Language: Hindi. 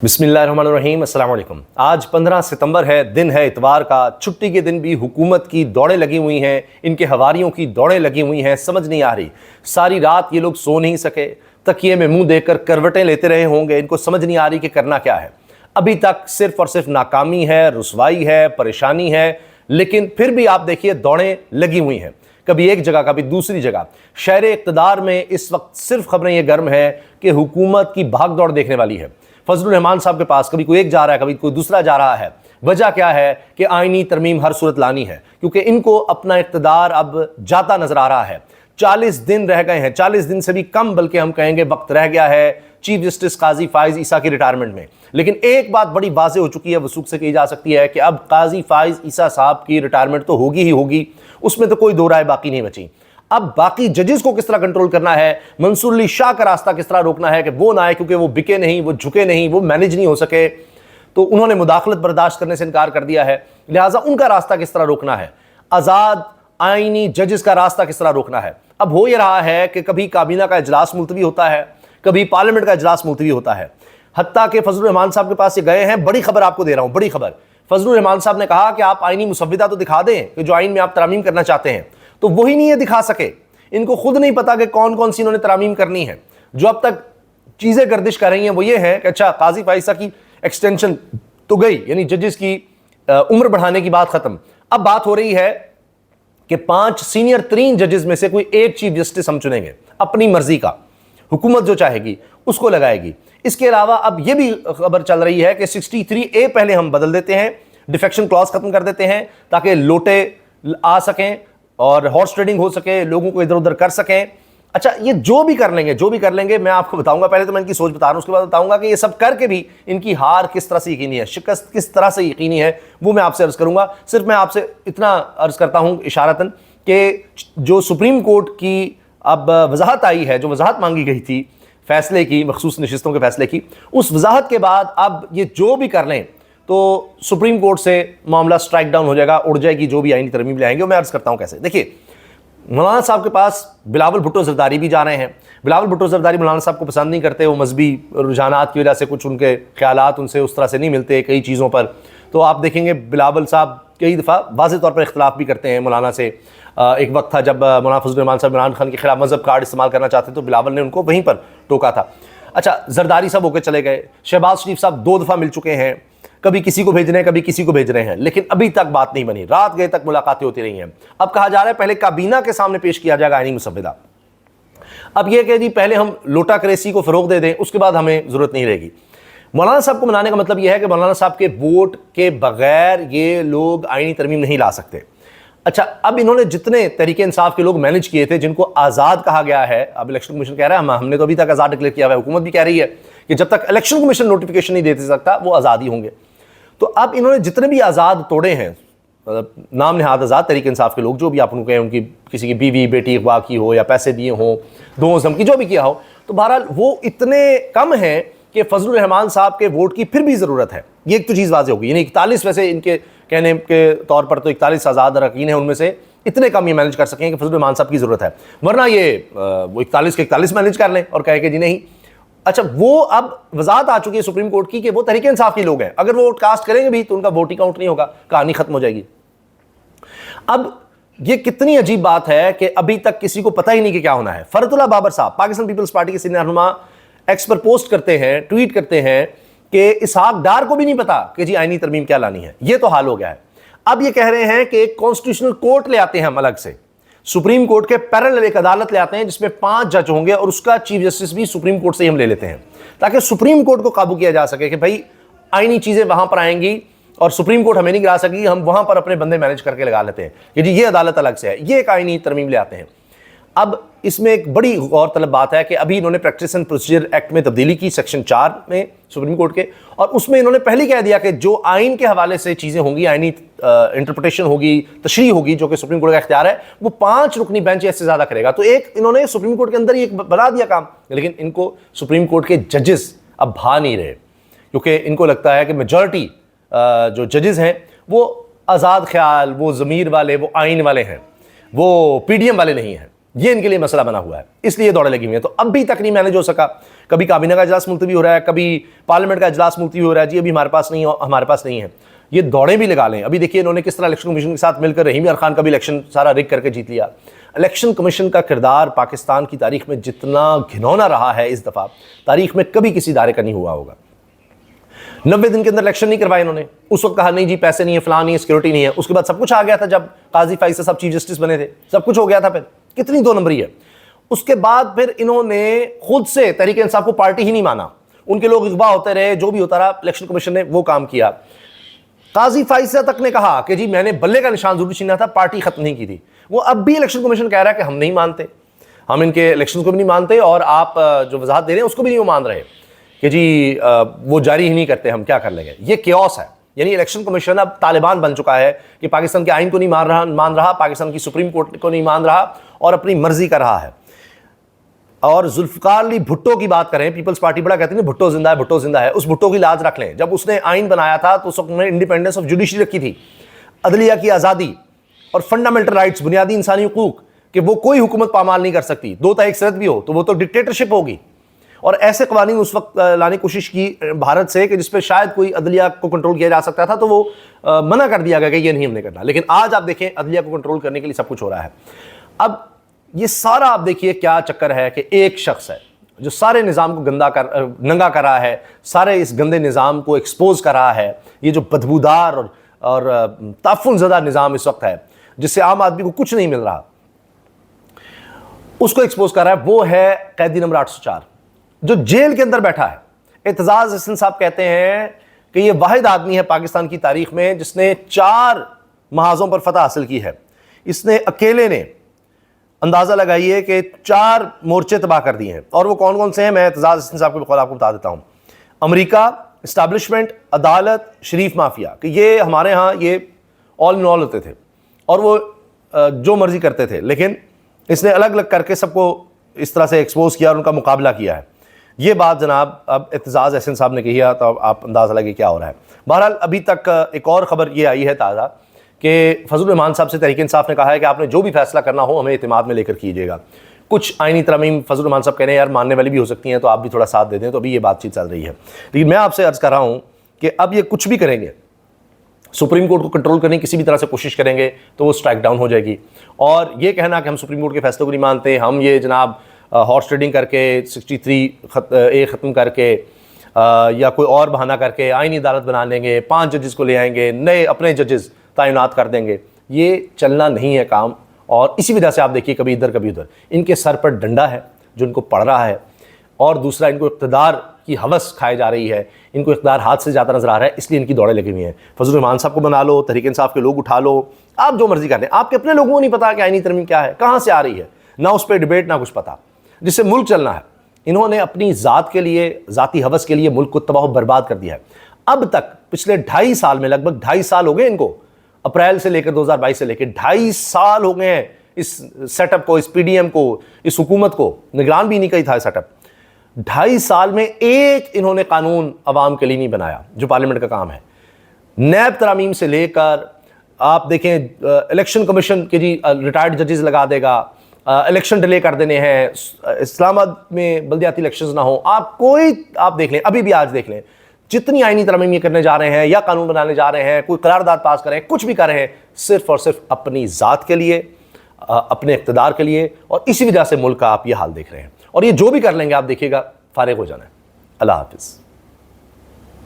बिस्मिल्लाहिर्रहमानिर्रहीम, अस्सलाम वालेकुम। आज 15 सितंबर है, दिन है इतवार का। छुट्टी के दिन भी हुकूमत की दौड़ें लगी हुई हैं, इनके हवारियों की दौड़ें लगी हुई हैं। समझ नहीं आ रही, सारी रात ये लोग सो नहीं सके, तकिए में मुंह देकर करवटें लेते रहे होंगे। इनको समझ नहीं आ रही कि करना क्या है। अभी तक सिर्फ और सिर्फ नाकामी है, रुसवाई है, परेशानी है, लेकिन फिर भी आप देखिए दौड़ें लगी हुई हैं, कभी एक जगह कभी दूसरी जगह। शहर इक़्तिदार में इस वक्त सिर्फ खबरें ये गर्म है कि हुकूमत की भाग दौड़ देखने वाली है। फजलुर रहमान साहब के पास कभी कोई एक जा रहा है, कभी कोई दूसरा जा रहा है। वजह क्या है कि आईनी तरमीम हर सूरत लानी है, क्योंकि इनको अपना इक़्तिदार अब जाता नजर आ रहा है। 40 दिन रह गए हैं, 40 दिन से भी कम बल्कि हम कहेंगे वक्त रह गया है चीफ जस्टिस काजी फाइज ईसा की रिटायरमेंट में। लेकिन एक बात बड़ी वाज़ेह हो चुकी है, वसूख से कही जा सकती है कि अब काजी फाइज ईसा साहब की रिटायरमेंट तो होगी ही होगी, उसमें तो कोई दो राय बाकी नहीं बची। अब बाकी जजेस को किस तरह कंट्रोल करना है, मंसूर अली शाह का रास्ता किस तरह रोकना है कि वो ना आए, क्योंकि वो बिके नहीं, वो झुके नहीं, वो मैनेज नहीं हो सके, तो उन्होंने मुदाखलत बर्दाश्त करने से इनकार कर दिया है। लिहाजा उनका रास्ता किस तरह रोकना है, आज़ाद आईनी जजेस का रास्ता किस तरह रोकना है। अब हो यह रहा है कि कभी काबीना का इजलास मुलतवी होता है, कभी पार्लियामेंट का इजलास मुलतवी होता है। हत्ता के फजलुर रहमान साहब के पास ये गए हैं। बड़ी खबर आपको दे रहा हूं, बड़ी खबर। फजलुर रहमान साहब ने कहा कि आप आईनी मुसव्विदा तो दिखा दें कि जो आइन में आप तरामीम करना चाहते हैं, तो वही नहीं ये दिखा सके। इनको खुद नहीं पता कि कौन कौन सी इन्होंने तरामीम करनी है। जो अब तक चीजें गर्दिश कर रही हैं वो ये है कि अच्छा, काजी फाइसा की एक्सटेंशन तो गई, यानी जजेस की उम्र बढ़ाने की बात खत्म। अब बात हो रही है कि 5 सीनियर तरीन जजेस में से कोई एक चीफ जस्टिस हम चुनेंगे, अपनी मर्जी का, हुकूमत जो चाहेगी उसको लगाएगी। इसके अलावा अब यह भी खबर चल रही है कि 63A पहले हम बदल देते हैं, डिफेक्शन क्लॉज खत्म कर देते हैं, ताकि लोटे आ सकें और हॉर्स ट्रेडिंग हो सके, लोगों को इधर उधर कर सकें। अच्छा, ये जो भी कर लेंगे मैं आपको बताऊंगा। पहले तो मैं इनकी सोच बता रहा हूं, उसके बाद बताऊंगा कि ये सब करके भी इनकी हार किस तरह से यकीनी है, शिकस्त किस तरह से यकीनी है, वो मैं आपसे अर्ज करूंगा। सिर्फ मैं आपसे इतना अर्ज करता हूं इशारतन कि जो सुप्रीम कोर्ट की अब वजाहत आई है, जो वजाहत मांगी गई थी फैसले की, मखसूस नशिस्तों के फैसले की, उस वजाहत के बाद अब ये जो भी कर लें तो सुप्रीम कोर्ट से मामला स्ट्राइक डाउन हो जाएगा, उड़ जाएगी जो भी आईनी तरमीम लाएंगे। मैं अर्ज करता हूं कैसे। देखिए, मौलाना साहब के पास बिलावल भुट्टो जरदारी भी जा रहे हैं। बिलावल भुट्टो जरदारी मौलाना साहब को पसंद नहीं करते, वो मजहबी रुझानात की वजह से कुछ उनके ख्यालात उनसे उस तरह से नहीं मिलते कई चीज़ों पर। तो आप देखेंगे बिलावल साहब कई दफ़ा वाज़ेह तौर पर इख्तलाफ भी करते हैं मौलाना से। एक वक्त था जब मौलाना फजलुर रहमान साहब इमरान खान के खिलाफ मजहब कार्ड इस्तेमाल करना चाहते तो बिलावल ने उनको वहीं पर टोका था। अच्छा, जरदारी साहब होकर चले गए। शहबाज शरीफ साहब 2 दफ़ा मिल चुके हैं, कभी किसी को भेज रहे हैं, कभी किसी को भेज रहे हैं, लेकिन अभी तक बात नहीं बनी। रात गए तक मुलाकातें होती रही हैं। अब कहा जा रहा है पहले काबीना के सामने पेश किया जाएगा आईनी मुसव्विदा। अब यह कि जी पहले हम लोटा क्रेसी को फरोग दे दें, उसके बाद हमें जरूरत नहीं रहेगी। मौलाना साहब को मनाने का मतलब यह है कि मौलाना साहब के वोट के बगैर ये लोग आईनी तरमीम नहीं ला सकते। अच्छा, अब इन्होंने जितने तरीके इंसाफ के लोग मैनेज किए थे, जिनको आज़ाद कहा गया है, अब इलेक्शन कमीशन कह रहा है हमने तो अभी तक आज़ाद डिक्लेयर किया हुआ है, हुकूमत भी कह रही है कि जब तक इलेक्शन कमीशन नोटिफिकेशन नहीं दे सकता वो आज़ाद ही होंगे। तो अब इन्होंने जितने भी आज़ाद तोड़े हैं, मतलब नाम नहाद आज़ाद तरीके इंसाफ के लोग, जो भी आप उनको कहें, उनकी किसी की बीवी बेटी अगवा की हो या पैसे दिए हों, दोस्त धमकी जो भी किया हो, तो बहरहाल वो इतने कम हैं कि फजलुर रहमान साहब के वोट की फिर भी ज़रूरत है। ये एक तो चीज़ वाज़ेह होगी। यानी 41 वैसे इनके कहने के तौर पर तो 41 आज़ाद अरकान हैं, उनमें से इतने कम ये मैनेज कर सकें कि फजलुर रहमान साहब की ज़रूरत है। वरना ये वो 41 के 41 मैनेज कर लें और कहे कि जी नहीं। अच्छा, वो अब वजाहत आ चुकी है सुप्रीम कोर्ट की कि वो तहरीक इंसाफ के लोग हैं, अगर वो वोट कास्ट करेंगे भी तो उनका वोट ही काउंट नहीं होगा, कहानी खत्म हो जाएगी। अब ये कितनी अजीब बात है कि अभी तक किसी को पता ही नहीं कि क्या होना है। फरतुल्लाह बाबर साहब पाकिस्तान पीपल्स पार्टी के सीनियर रहनुमा एक्स पर पोस्ट करते हैं, ट्वीट करते हैं कि इसहाक डार को भी नहीं पता कि जी आईनी तरमीम क्या लानी है। ये तो हाल हो गया है। अब ये कह रहे हैं कि एक कॉन्स्टिट्यूशनल कोर्ट ले आते हैं हम अलग से, सुप्रीम कोर्ट के पैरेलल एक अदालत ले आते हैं जिसमें 5 जज होंगे और उसका चीफ जस्टिस भी सुप्रीम कोर्ट से ही हम ले लेते हैं, ताकि सुप्रीम कोर्ट को काबू किया जा सके कि भाई आईनी चीजें वहां पर आएंगी और सुप्रीम कोर्ट हमें नहीं गिरा सकेगी, हम वहां पर अपने बंदे मैनेज करके लगा लेते हैं कि जी ये अदालत अलग से है। ये एक आईनी तरमीम ले आते हैं। अब इसमें एक बड़ी गौरतलब बात है कि अभी इन्होंने प्रैक्टिस एंड प्रोसीजर एक्ट में तब्दीली की सेक्शन 4 में सुप्रीम कोर्ट के, और उसमें इन्होंने पहले कह दिया कि जो आइन के हवाले से चीज़ें होंगी, आइनी इंटरप्रिटेशन होगी, तशरीह होगी, जो कि सुप्रीम कोर्ट का इख्तियार है, वो 5 रुकनी बेंच इससे ज़्यादा करेगा। तो एक इन्होंने सुप्रीम कोर्ट के अंदर ही एक बना दिया काम, लेकिन इनको सुप्रीम कोर्ट के जजेस अब भा नहीं रहे, क्योंकि इनको लगता है कि मेजॉरिटी जो जजेस हैं वो आज़ाद ख्याल, वो ज़मीर वाले, वो आइन वाले हैं, वो PDM वाले नहीं हैं। ये इनके लिए मसला बना हुआ है, इसलिए दौड़े लगी हुई है। तो अब भी तक नहीं मैनेज हो सका। कभी काबीना का इजलास मुलतवी हो रहा है, कभी पार्लियामेंट का इजलास मुलतवी हो रहा है, जी अभी हमारे पास नहीं है। ये दौड़े भी लगा लें। अभी देखिए इन्होंने किस तरह इलेक्शन कमीशन के साथ मिलकर रहीम यार खान का भी इलेक्शन सारा रिग करके जीत लिया। इलेक्शन कमीशन का किरदार पाकिस्तान की तारीख में जितना घिनौना रहा है, इस दफ़ा तारीख में कभी किसी इदारे का नहीं हुआ होगा। 90 दिन के अंदर इलेक्शन नहीं करवाए इन्होंने। उस वक्त कहा नहीं जी पैसे नहीं है, फलां नहीं है, सिक्योरिटी नहीं है। उसके बाद सब कुछ आ गया था जब काजी फैसल साहब चीफ जस्टिस बने थे, सब कुछ हो गया था। फिर कितनी 2 नंबरी है। उसके बाद फिर इन्होंने खुद से तहरीक इंसाफ को पार्टी ही नहीं माना, उनके लोग इगवा होते रहे, जो भी होता रहा, इलेक्शन कमीशन ने वो काम किया। काजी फैसल तक ने कहा कि जी मैंने बल्ले का निशान जरूर छीना था, पार्टी खत्म नहीं की थी। वो अब भी इलेक्शन कमीशन कह रहा है कि हम नहीं मानते, हम इनके इलेक्शन को भी नहीं मानते, और आप जो वजाहत दे रहे हैं उसको भी नहीं मान रहे कि जी वो जारी ही नहीं करते, हम क्या कर लेंगे। ये केओस है। यानी इलेक्शन कमीशन अब तालिबान बन चुका है कि पाकिस्तान के आइन को नहीं मान रहा, पाकिस्तान की सुप्रीम कोर्ट को नहीं मान रहा और अपनी मर्जी कर रहा है। और जुल्फिकार अली भुट्टो की बात करें, पीपल्स पार्टी बड़ा कहती है भुट्टो जिंदा है, भुट्टो जिंदा है। उस भुट्टो की लाज रख लें। जब उसने आइन बनाया था तो उस वक्त उन्होंने इंडिपेंडेंस ऑफ जुडिशरी रखी थी, अदलिया की आज़ादी और फंडामेंटल राइट्स, बुनियादी इंसानी हुकूक, कि वो कोई हुकूमत पामाल नहीं कर सकती। 2 एक शरत भी हो तो वो तो डिक्टेटरशिप होगी। और ऐसे कवानीन उस वक्त लाने की कोशिश की भारत से कि जिसपे शायद कोई अदलिया को कंट्रोल किया जा सकता था, तो वो मना कर दिया गया कि ये नहीं हमने करना। लेकिन आज आप देखें अदलिया को कंट्रोल करने के लिए सब कुछ हो रहा है। अब ये सारा आप देखिए क्या चक्कर है कि एक शख्स है जो सारे निज़ाम को नंगा कर रहा है, सारे इस गंदे निज़ाम को एक्सपोज कर रहा है। ये जो बदबूदार और ताफुनज़दा निज़ाम इस वक्त है, जिससे आम आदमी को कुछ नहीं मिल रहा, उसको एक्सपोज कर रहा है। वो है कैदी नंबर 804 जो जेल के अंदर बैठा है। एतजाज हसन साहब कहते हैं कि ये वाहिद आदमी है पाकिस्तान की तारीख में जिसने 4 महाजों पर फतह हासिल की है। इसने अकेले ने, अंदाजा लगाइए कि 4 मोर्चे तबाह कर दिए हैं। और वो कौन कौन से हैं, मैं एतजाज हसन साहब के बकौल आपको बता देता हूं। अमेरिका, इस्टेब्लिशमेंट, अदालत, शरीफ माफिया, कि ये हमारे यहाँ ये ऑल इन ऑल होते थे और वो जो मर्जी करते थे। लेकिन इसने अलग अलग करके सबको इस तरह से एक्सपोज किया और उनका मुकाबला किया है। ये बात जनाब अब एतजाज हसन साहब ने कही है, तो आप अंदाज़ा लगे क्या हो रहा है। बहरहाल अभी तक एक और ख़बर ये आई है ताज़ा कि फजलुर रहमान साहब से तहरीक इंसाफ ने कहा है कि आपने जो भी फैसला करना हो हमें इत्मीनान में लेकर कीजिएगा। कुछ आइनी तरमीम फजलुर रहमान साहब कह रहे हैं यार मानने वाली भी हो सकती हैं, तो आप भी थोड़ा साथ दे दें। तो अभी ये बातचीत चल रही है। लेकिन मैं आपसे अर्ज़ कर रहा हूँ कि अब ये कुछ भी करेंगे, सुप्रीम कोर्ट को कंट्रोल करने की किसी भी तरह से कोशिश करेंगे तो वो स्ट्राइक डाउन हो जाएगी। और ये कहना कि हम सुप्रीम कोर्ट के फैसलों को नहीं मानते, हम ये जनाब हॉर्स ट्रेडिंग करके 63A ख़त्म करके या कोई और बहाना करके आइनी अदालत बना लेंगे, 5 जजेस को ले आएंगे, नए अपने जजेस तैनात कर देंगे, ये चलना नहीं है काम। और इसी वजह से आप देखिए कभी इधर कभी उधर इनके सर पर डंडा है जो इनको पड़ रहा है, और दूसरा इनको इक़्तिदार की हवस खाई जा रही है, इनको इक़्तिदार हाथ से जाता नजर आ रहा है, इसलिए इनकी दौड़ें लगी हुई हैं। फजलुर रहमान साहब को बना लो, तहरीक इंसाफ के लोग उठा लो, आप जो मर्जी कर लें। आपके अपने लोगों को नहीं पता कि आइनी तरमीम क्या है, कहाँ से आ रही है, ना उस पर डिबेट ना कुछ पता, जिससे मुल्क चलना है। इन्होंने अपनी ज़ात के लिए, ज़ाती हवस के लिए मुल्क को तबाह बर्बाद कर दिया है। अब तक पिछले 2.5 साल में, लगभग 2.5 साल हो गए इनको, अप्रैल से लेकर 2022 से लेकर 2.5 साल हो गए हैं इस सेटअप को, इस PDM को, इस हुकूमत को। निगरान भी नहीं कही था सेटअप। 2.5 साल में एक इन्होंने कानून अवाम के लिए नहीं बनाया जो पार्लियामेंट का काम है। नैब तरामीम से लेकर आप देखें, इलेक्शन कमीशन के जी रिटायर्ड जजेस लगा देगा, इलेक्शन डिले कर देने हैं, इस्लामाबाद में बल्दियाती इलेक्शंस ना हो, आप देख लें, अभी भी आज देख लें, जितनी आइनी तरमीम ये करने जा रहे हैं या कानून बनाने जा रहे हैं, कोई करारदाद पास करें, कुछ भी कर रहे हैं, सिर्फ और सिर्फ अपनी ज़ात के लिए, अपने इक़्तिदार के लिए। और इसी वजह से मुल्क का आप ये हाल देख रहे हैं। और ये जो भी कर लेंगे आप देखिएगा फारिग हो जाना है। अल्लाह हाफ़िज़।